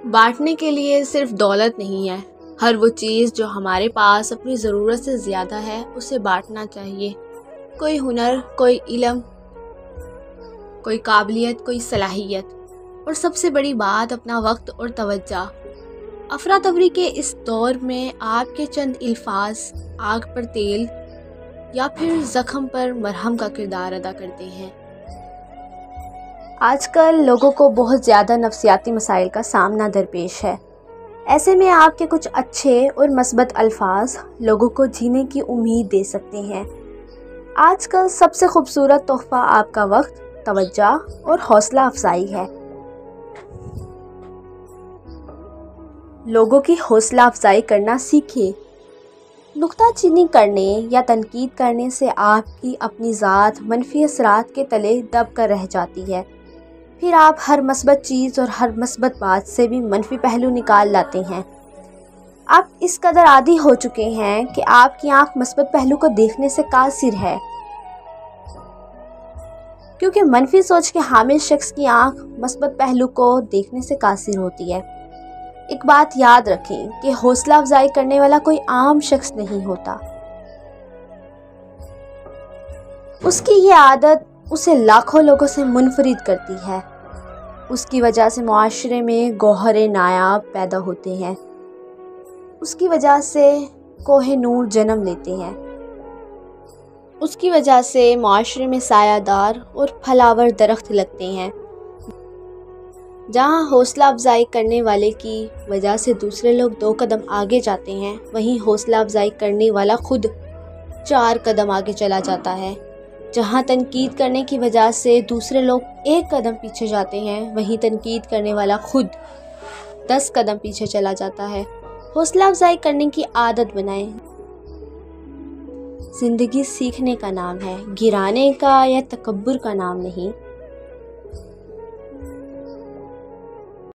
بانٹنے کے لیے صرف دولت نہیں ہے، ہر وہ چیز جو ہمارے پاس اپنی ضرورت سے زیادہ ہے اسے بانٹنا چاہیے۔ کوئی ہنر، کوئی علم، کوئی قابلیت، کوئی صلاحیت، اور سب سے بڑی بات اپنا وقت اور توجہ۔ افراتفری کے اس دور میں آپ کے چند الفاظ آگ پر تیل یا پھر زخم پر مرہم کا کردار ادا کرتے ہیں۔ آج کل لوگوں کو بہت زیادہ نفسیاتی مسائل کا سامنا درپیش ہے۔ ایسے میں آپ کے کچھ اچھے اور مثبت الفاظ لوگوں کو جینے کی امید دے سکتے ہیں۔ آج کل سب سے خوبصورت تحفہ آپ کا وقت، توجہ اور حوصلہ افزائی ہے۔ لوگوں کی حوصلہ افزائی کرنا سیکھیں۔ نکتہ چینی کرنے یا تنقید کرنے سے آپ کی اپنی ذات منفی اثرات کے تلے دب کر رہ جاتی ہے۔ پھر آپ ہر مثبت چیز اور ہر مثبت بات سے بھی منفی پہلو نکال لاتے ہیں۔ آپ اس قدر عادی ہو چکے ہیں کہ آپ کی آنکھ مثبت پہلو کو دیکھنے سے قاصر ہے، کیونکہ منفی سوچ کے حامل شخص کی آنکھ مثبت پہلو کو دیکھنے سے قاصر ہوتی ہے۔ ایک بات یاد رکھیں کہ حوصلہ افزائی کرنے والا کوئی عام شخص نہیں ہوتا۔ اس کی یہ عادت اسے لاکھوں لوگوں سے منفرد کرتی ہے۔ اس کی وجہ سے معاشرے میں گوہر نایاب پیدا ہوتے ہیں۔ اس کی وجہ سے کوہ نور جنم لیتے ہیں۔ اس کی وجہ سے معاشرے میں سایہ دار اور پھلاور درخت لگتے ہیں۔ جہاں حوصلہ افزائی کرنے والے کی وجہ سے دوسرے لوگ 2 قدم آگے جاتے ہیں، وہیں حوصلہ افزائی کرنے والا خود 4 قدم آگے چلا جاتا ہے۔ جہاں تنقید کرنے کی وجہ سے دوسرے لوگ 1 قدم پیچھے جاتے ہیں، وہیں تنقید کرنے والا خود 10 قدم پیچھے چلا جاتا ہے۔ حوصلہ افزائی کرنے کی عادت بنائیں۔ زندگی سیکھنے کا نام ہے، گرانے کا یا تکبر کا نام نہیں۔